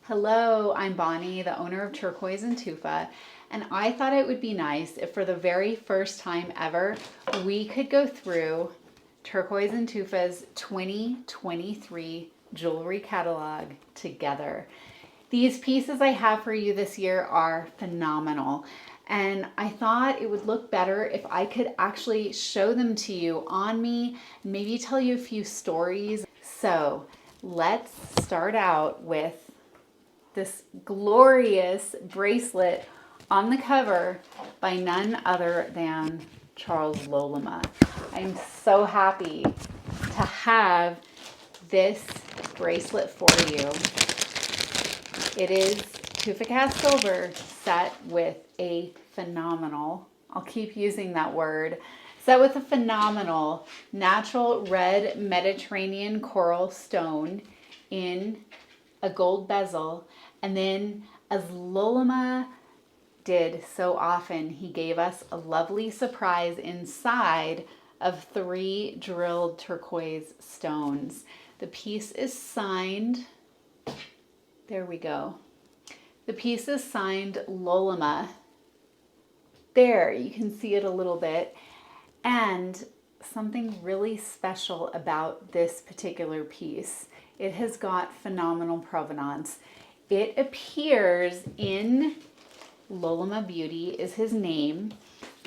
Hello, I'm Bonnie, the owner of Turquoise Tufa, and I thought it would be nice if for the very first time ever, we could go through Turquoise Tufa's 2023 jewelry catalog together. These pieces I have for you this year are phenomenal, and I thought it would look better if I could actually show them to you on me, and maybe tell you a few stories. So let's start out with this glorious bracelet on the cover by none other than Charles Loloma. I'm so happy to have this bracelet for you. It is Tufa cast silver set with a phenomenal, I'll keep using that word, set with a phenomenal natural red Mediterranean coral stone in a gold bezel. And then, as Loloma did so often, he gave us a lovely surprise inside of 3 drilled turquoise stones. The piece is signed, there we go. The piece is signed Loloma. There, you can see it a little bit. And something really special about this particular piece, it has got phenomenal provenance. It appears in Loloma Beauty is his name,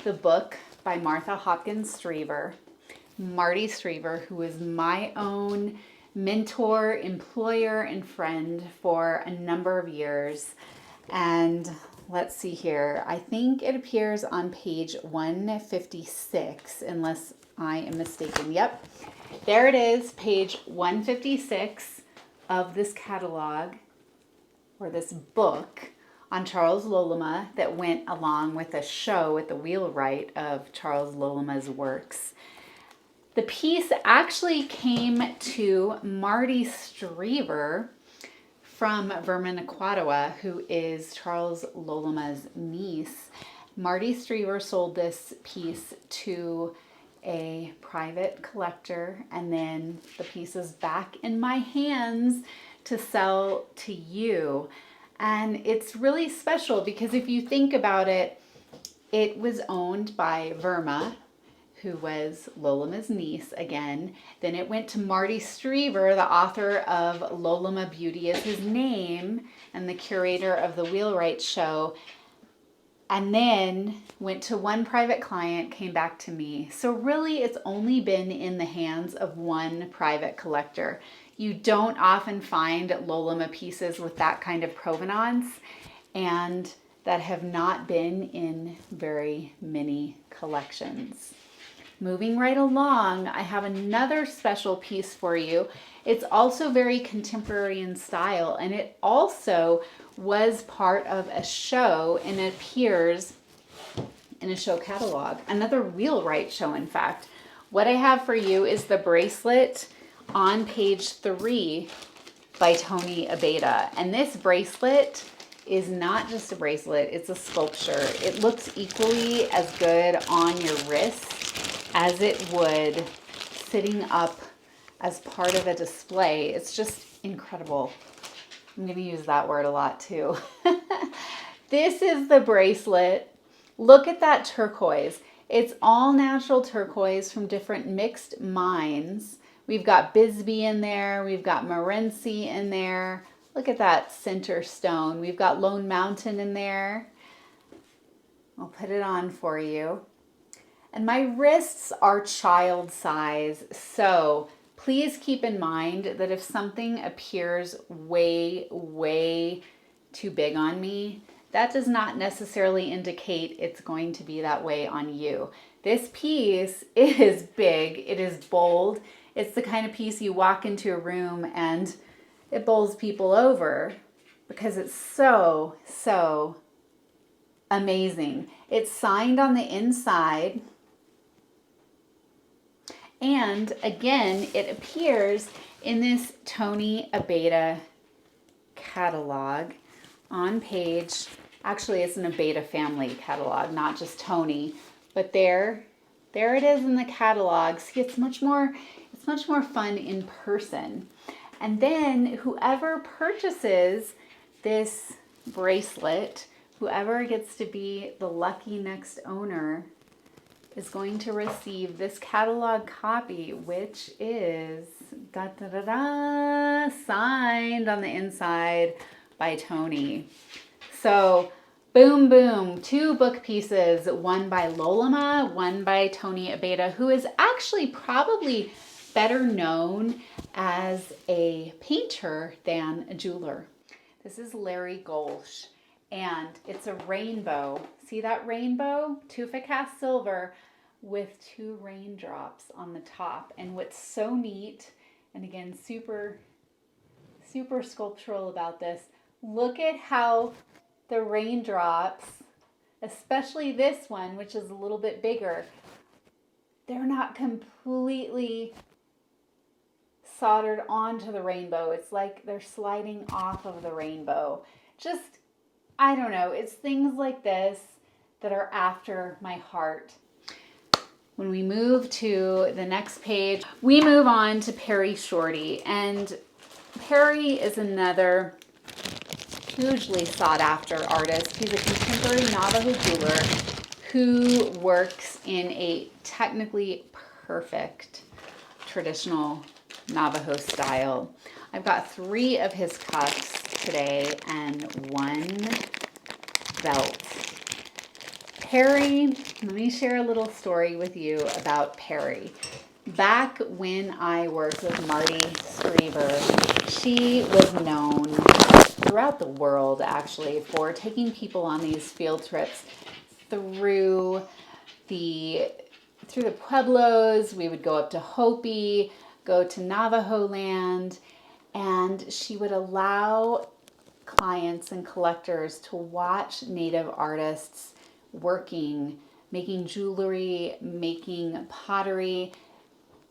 the book by Martha Hopkins Streever, Marty Streever, who is my own mentor, employer, and friend for a number of years. And let's see here. I think it appears on page 156, unless I am mistaken. Yep, there it is, page 156 of this catalog, or this book on Charles Loloma that went along with a show at the wheelwright of Charles Loloma's works. The piece actually came to Marty Streever from Veronica, who is Charles Loloma's niece. Marty Streever sold this piece to a private collector, and then the piece is back in my hands to sell to you. And it's really special because if you think about it, it was owned by Verma, who was Loloma's niece again. Then it went to Marty Streever, the author of Loloma Beauty is his name, and the curator of the Wheelwright show. And then went to one private client, came back to me. So really it's only been in the hands of one private collector. You don't often find Loloma pieces with that kind of provenance and that have not been in very many collections. Moving right along, I have another special piece for you. It's also very contemporary in style, and it also was part of a show, and it appears in a show catalog. Another wheelwright show, in fact. What I have for you is the bracelet on page 3 by Tony Abeyta. And this bracelet is not just a bracelet, it's a sculpture. It looks equally as good on your wrist as it would sitting up as part of a display. It's just incredible. I'm going to use that word a lot too. This is the bracelet. Look at that turquoise. It's all natural turquoise from different mixed mines. We've got Bisbee in there. We've got Morenci in there. Look at that center stone. We've got Lone Mountain in there. I'll put it on for you. And my wrists are child size, so please keep in mind that if something appears way, way too big on me, that does not necessarily indicate it's going to be that way on you. This piece is big, it is bold. It's the kind of piece you walk into a room and it bowls people over because it's so, so amazing. It's signed on the inside. And again, it appears in this Tony Abeyta catalog on page, actually it's an Abeyta family catalog, not just Tony, but there it is in the catalog. See, it's much more fun in person. And then whoever purchases this bracelet, whoever gets to be the lucky next owner is going to receive this catalog copy, which is signed on the inside by Tony. So boom, boom, 2 book pieces, one by Loloma, one by Tony Abeyta, who is actually probably better known as a painter than a jeweler. This is Larry Golsh, and it's a rainbow. See that rainbow? Tufa cast silver with 2 raindrops on the top. And what's so neat, and again, super sculptural about this, look at how the raindrops, especially this one, which is a little bit bigger, they're not completely soldered onto the rainbow. It's like they're sliding off of the rainbow. Just, I don't know, it's things like this that are after my heart. When we move to the next page, we move on to Perry Shorty. And Perry is another hugely sought after artist. He's a contemporary Navajo jeweler who works in a technically perfect traditional Navajo style. I've got 3 of his cuffs today and 1 belt. Perry, let me share a little story with you about Perry. Back when I worked with Marty Screever, she was known throughout the world actually for taking people on these field trips through the Pueblos. We would go up to Hopi, go to Navajo land, and she would allow clients and collectors to watch Native artists working, making jewelry, making pottery.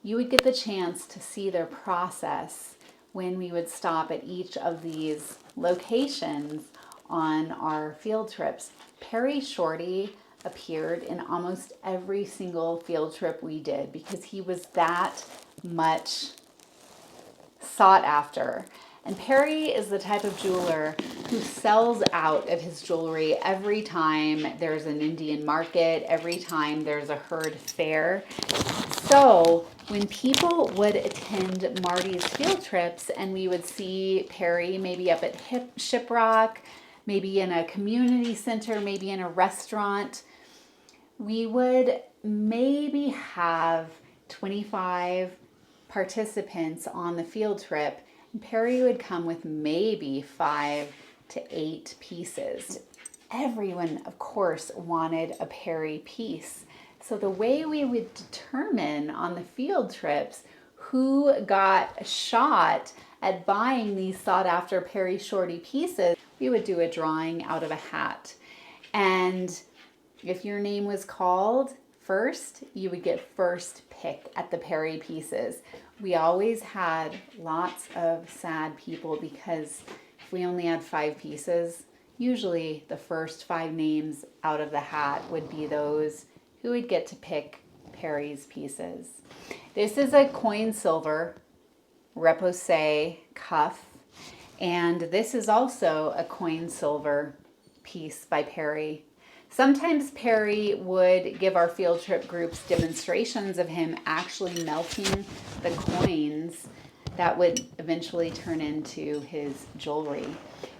You would get the chance to see their process when we would stop at each of these locations on our field trips. Perry Shorty appeared in almost every single field trip we did because he was that much sought after. And Perry is the type of jeweler who sells out of his jewelry every time there's an Indian market, every time there's a herd fair. So when people would attend Marty's field trips and we would see Perry maybe up at Shiprock, maybe in a community center, maybe in a restaurant, we would maybe have 25 participants on the field trip. And Perry would come with maybe 5 to 8 pieces. Everyone, of course, wanted a Perry piece. So the way we would determine on the field trips who got a shot at buying these sought after Perry Shorty pieces, we would do a drawing out of a hat. And if your name was called first, you would get first pick at the Perry pieces. We always had lots of sad people because if we only had 5 pieces, usually the first 5 names out of the hat would be those who would get to pick Perry's pieces. This is a coin silver repoussé cuff, and this is also a coin silver piece by Perry. Sometimes Perry would give our field trip groups demonstrations of him actually melting the coins that would eventually turn into his jewelry.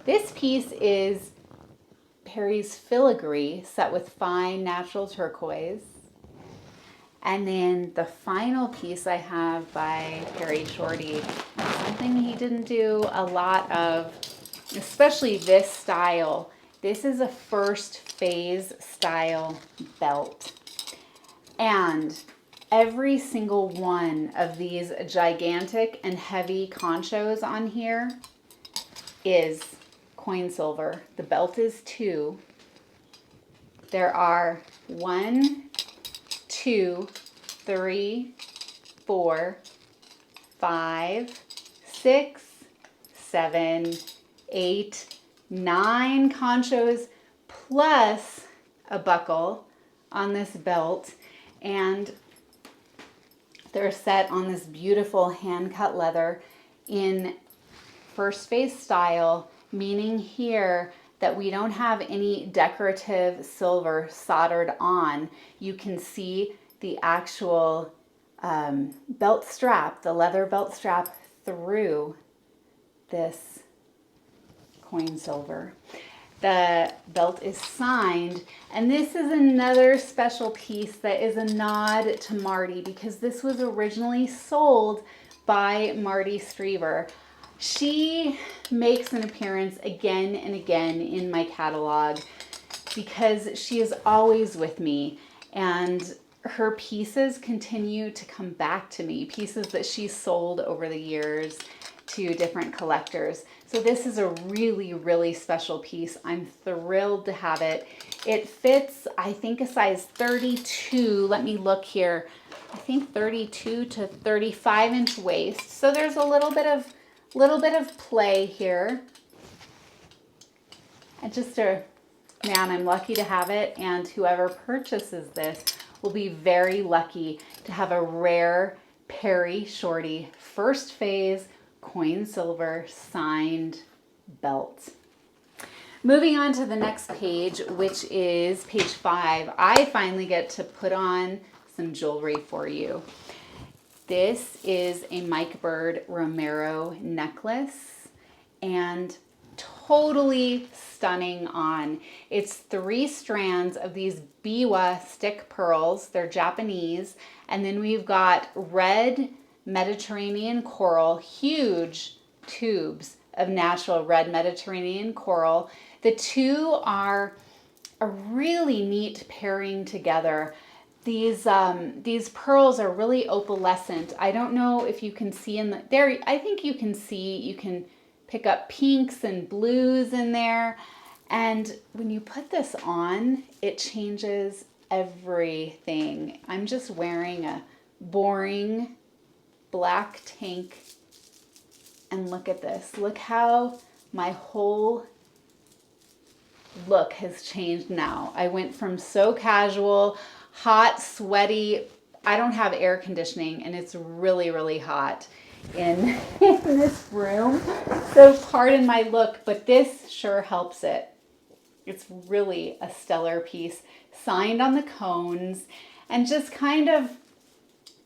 This piece is Perry's filigree set with fine natural turquoise. And then the final piece I have by Perry Shorty, something he didn't do a lot of, especially this style. This is a first phase style belt. And every single one of these gigantic and heavy conchos on here is coin silver. The belt is 2. There are 1, 2, 3, 4, 5, 6, 7, 8, 9 conchos plus a buckle on this belt, and they're set on this beautiful hand-cut leather in first phase style, meaning here that we don't have any decorative silver soldered on. You can see the actual belt strap, the leather belt strap through this coin silver. The belt is signed, and this is another special piece that is a nod to Marty, because this was originally sold by Marty Strever. She makes an appearance again and again in my catalog because she is always with me, and her pieces continue to come back to me, pieces that she sold over the years to different collectors. So this is a really, really special piece. I'm thrilled to have it. It fits, I think, a size 32. Let me look here. I think 32 to 35 inch waist. So there's a little bit of play here. And man, I'm lucky to have it. And whoever purchases this will be very lucky to have a rare Perry Shorty first phase coin silver signed belt. Moving on to the next page, which is page 5, I finally get to put on some jewelry for you. This is a Mike Bird Romero necklace, and totally stunning on. It's 3 strands of these biwa stick pearls. They're Japanese. And then we've got red Mediterranean coral, huge tubes of natural red Mediterranean coral. The two are a really neat pairing together. These pearls are really opalescent. I don't know if you can see in there. I think you can see, you can pick up pinks and blues in there. And when you put this on, it changes everything. I'm just wearing a boring black tank, and look at this. Look how my whole look has changed now. I went from so casual, hot, sweaty. I don't have air conditioning, and it's really, really hot in this room. So pardon my look, but this sure helps it. It's really a stellar piece, signed on the cones, and just kind of,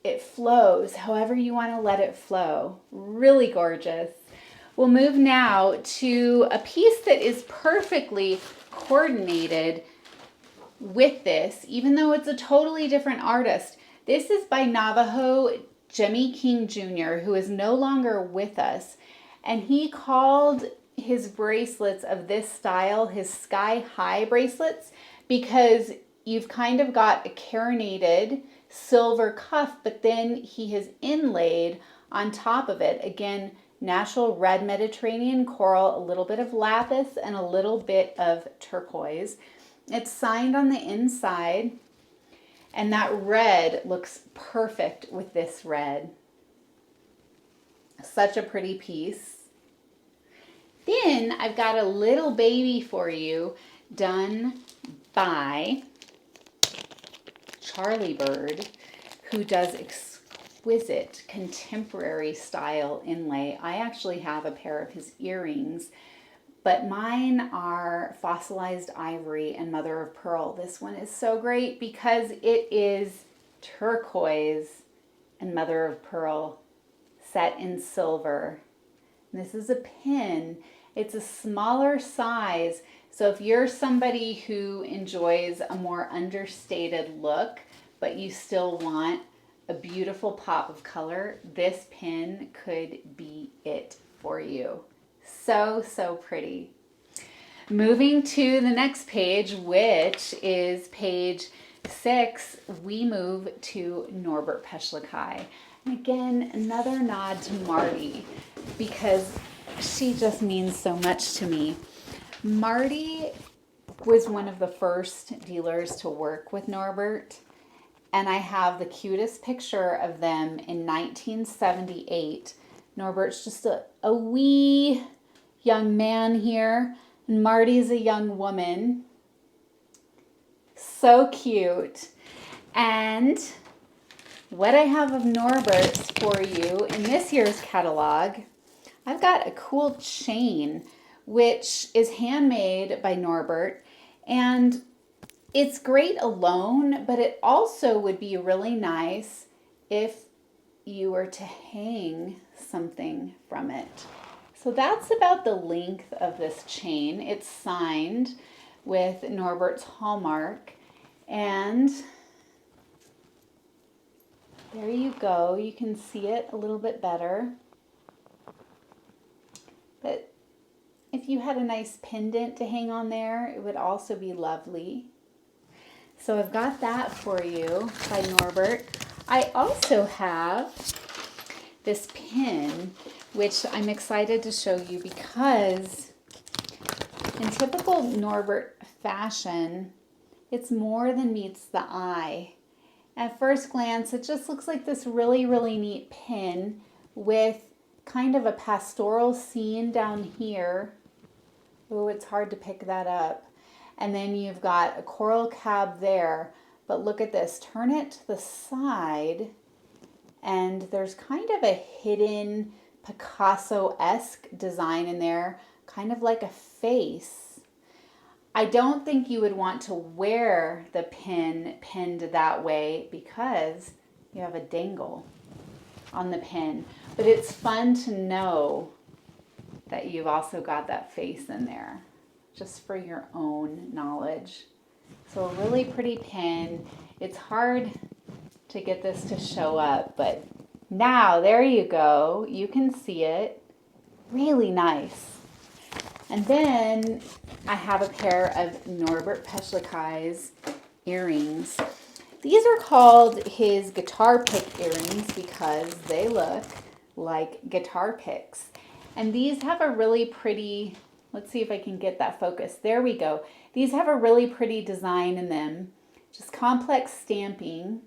it flows however you want to let it flow. Really gorgeous. We'll move now to a piece that is perfectly coordinated with this, even though it's a totally different artist. This is by Navajo Jimmie King Jr., who is no longer with us. And he called his bracelets of this style his sky high bracelets, because you've kind of got a carinated silver cuff, but then he has inlaid on top of it, again, natural red Mediterranean coral, a little bit of lapis, and a little bit of turquoise. It's signed on the inside, and that red looks perfect with this red. Such a pretty piece. Then I've got a little baby for you done by Charlie Bird, who does exquisite contemporary style inlay. I actually have a pair of his earrings, but mine are fossilized ivory and mother of pearl. This one is so great because it is turquoise and mother of pearl set in silver. And this is a pin. It's a smaller size. So if you're somebody who enjoys a more understated look, but you still want a beautiful pop of color, this pin could be it for you. So, so pretty. Moving to the next page, which is page 6, we move to Norbert Peshlakai. And again, another nod to Marty, because she just means so much to me. Marty was one of the first dealers to work with Norbert, and I have the cutest picture of them in 1978. Norbert's just a wee young man here, and Marty's a young woman. So cute. And what I have of Norbert's for you in this year's catalog, I've got a cool chain which is handmade by Norbert. And it's great alone, but it also would be really nice if you were to hang something from it. So that's about the length of this chain. It's signed with Norbert's hallmark. And there you go. You can see it a little bit better. But if you had a nice pendant to hang on there, it would also be lovely. So I've got that for you by Norbert. I also have this pin, which I'm excited to show you because in typical Norbert fashion, it's more than meets the eye. At first glance, it just looks like this really, really neat pin with kind of a pastoral scene down here. Oh, it's hard to pick that up. And then you've got a coral cab there. But look at this. Turn it to the side. And there's kind of a hidden Picasso-esque design in there. Kind of like a face. I don't think you would want to wear the pin pinned that way because you have a dangle on the pin. But it's fun to know that you've also got that face in there, just for your own knowledge. So a really pretty pin. It's hard to get this to show up, but now there you go. You can see it. Really nice. And then I have a pair of Norbert Peshlakai's earrings. These are called his guitar pick earrings because they look like guitar picks. And these have a really pretty, let's see if I can get that focus. There we go. These have a really pretty design in them. Just complex stamping.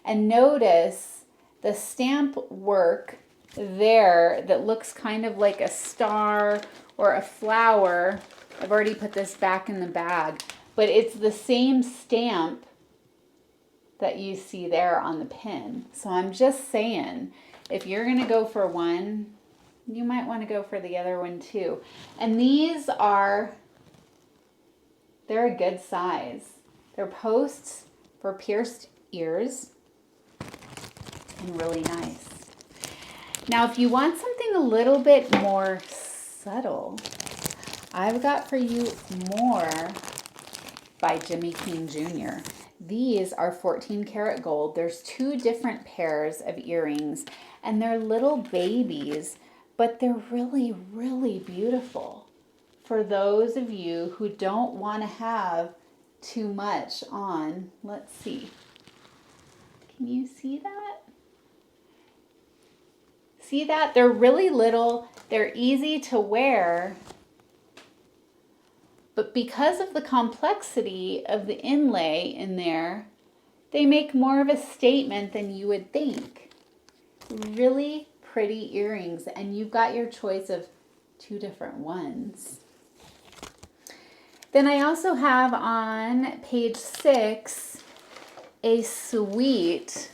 And notice the stamp work there that looks kind of like a star or a flower. I've already put this back in the bag. But it's the same stamp that you see there on the pin. So I'm just saying, if you're going to go for one, you might want to go for the other one too. And these are, they're a good size. They're posts for pierced ears and really nice. Now, if you want something a little bit more subtle, I've got for you more by Jimmie King Jr. These are 14 karat gold. There's two different pairs of earrings and they're little babies, but they're really, really beautiful for those of you who don't want to have too much on. Let's see. Can you see that? See that? They're really little. They're easy to wear. But because of the complexity of the inlay in there, they make more of a statement than you would think. Really pretty earrings, and you've got your choice of two different ones. Then I also have on page 6 a sweet,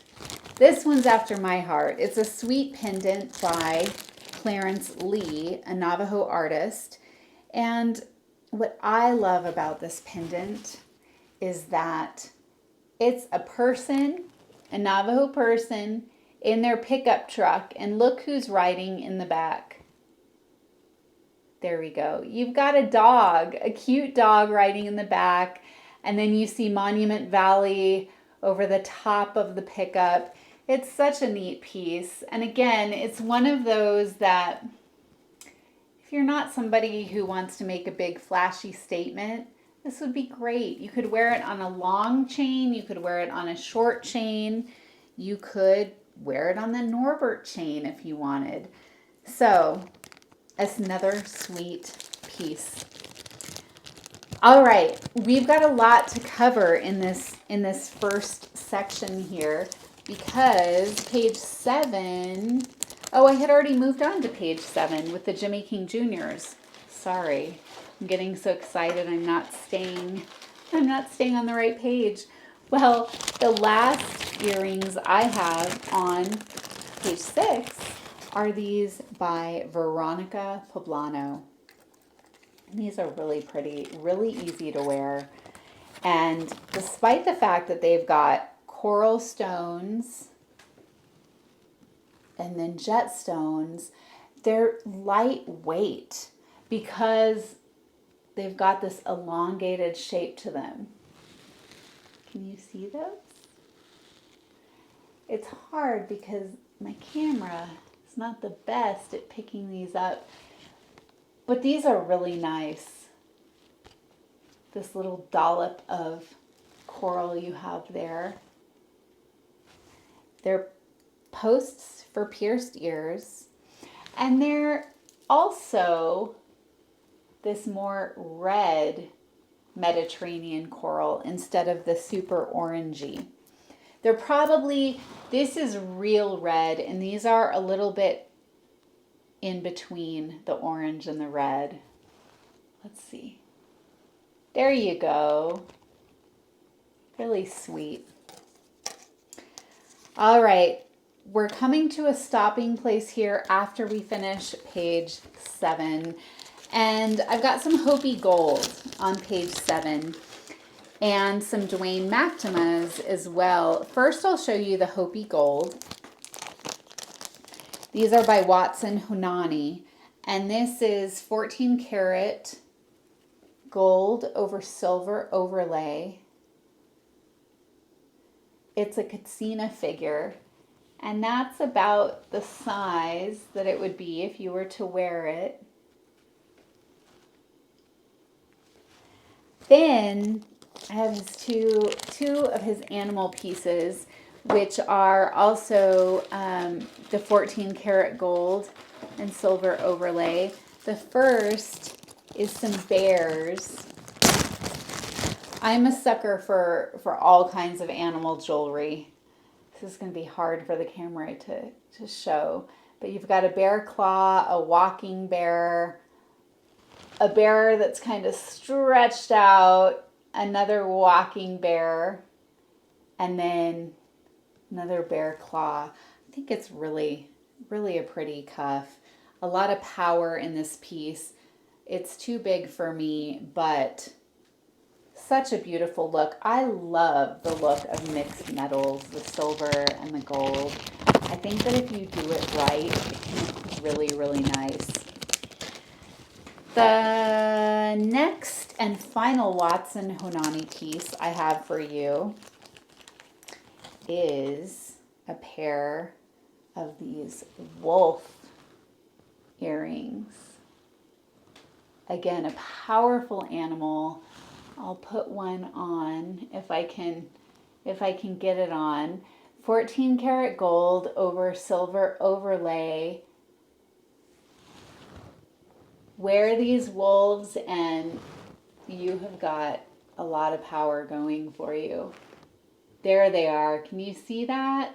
this one's after my heart. It's a sweet pendant by Clarence Lee, a Navajo artist. And what I love about this pendant is that it's a person, a Navajo person, in their pickup truck, and look who's riding in the back. There we go. You've got a dog, a cute dog riding in the back, and then you see Monument Valley over the top of the pickup. It's such a neat piece. And again, it's one of those that if you're not somebody who wants to make a big flashy statement, this would be great. You could wear it on a long chain. You could wear it on a short chain. You could wear it on the Norbert chain if you wanted. So it's another sweet piece. All right, we've got a lot to cover in this first section here because page 7, oh, I had already moved on to page 7 with the Jimmie King Jr.'s. Sorry, I'm getting so excited I'm not staying on the right page. Well, the last earrings I have on page 6 are these by Veronica Poblano. These are really pretty, really easy to wear. And despite the fact that they've got coral stones and then jet stones, they're lightweight because they've got this elongated shape to them. Can you see those? It's hard because my camera is not the best at picking these up, but these are really nice. This little dollop of coral you have there. They're posts for pierced ears, and they're also this more red Mediterranean coral instead of the super orangey. They're probably, this is real red, and these are a little bit in between the orange and the red. Let's see. There you go. Really sweet. All right, we're coming to a stopping place here after we finish page 7. And I've got some Hopi gold on page 7 and some Duane Maktimas as well. First, I'll show you the Hopi gold. These are by Watson Honanie, and this is 14 karat gold over silver overlay. It's a Katsina figure, and that's about the size that it would be if you were to wear it. Then I have his two of his animal pieces, which are also the 14 karat gold and silver overlay. The first is some bears. I'm a sucker for all kinds of animal jewelry. This is going to be hard for the camera to show. But you've got a bear claw, a walking bear, a bear that's kind of stretched out, another walking bear, and then another bear claw. I think it's really, really a pretty cuff. A lot of power in this piece. It's too big for me, but such a beautiful look. I love the look of mixed metals, the silver and the gold. I think that if you do it right, it can look really, really nice. The next and final Watson Honanie piece I have for you is a pair of these wolf earrings. Again, a powerful animal. I'll put one on if I can get it on. 14 karat gold over silver overlay. Wear these wolves and you have got a lot of power going for you. There they are. Can you see that?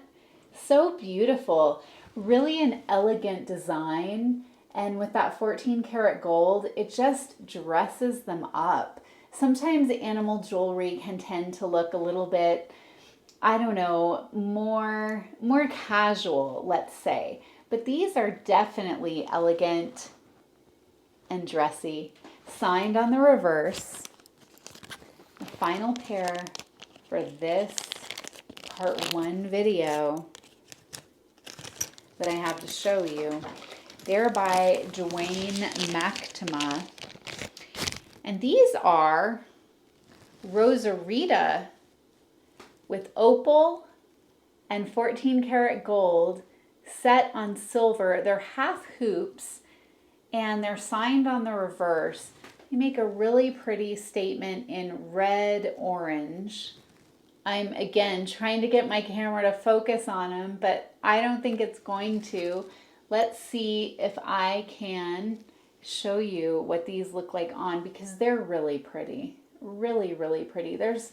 So beautiful. Really an elegant design. And with that 14 karat gold, it just dresses them up. Sometimes animal jewelry can tend to look a little bit, I don't know, more casual, let's say. But these are definitely elegant and dressy. Signed on the reverse. The final pair for this part 1 video that I have to show you. They're by Duane Maktima. And these are Rosarita with opal and 14 karat gold set on silver. They're half hoops and they're signed on the reverse. You make a really pretty statement in red orange. I'm again trying to get my camera to focus on them, but I don't think it's going to. Let's see if I can show you what these look like on, because they're really pretty. Really, really pretty. There's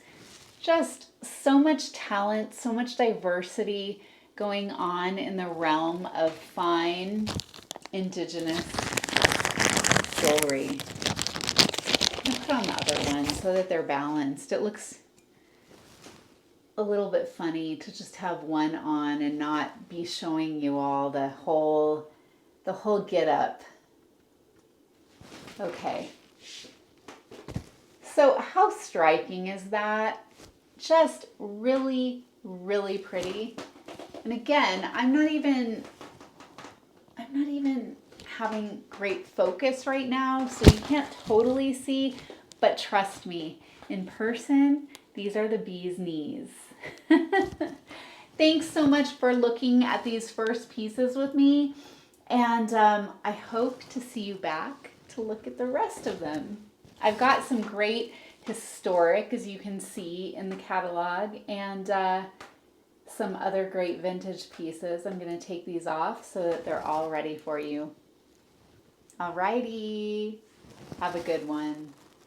just so much talent, so much diversity going on in the realm of fine Indigenous jewelry. I'll put on the other one so that they're balanced. It looks a little bit funny to just have one on and not be showing you all the whole get up. Okay, So how striking is that? Just really, really pretty. And again, I'm not even having great focus right now, so you can't totally see, but trust me, in person, these are the bee's knees. Thanks so much for looking at these first pieces with me, and I hope to see you back to look at the rest of them. I've got some great historic, as you can see in the catalog, and some other great vintage pieces. I'm going to take these off so that they're all ready for you. Alrighty, have a good one.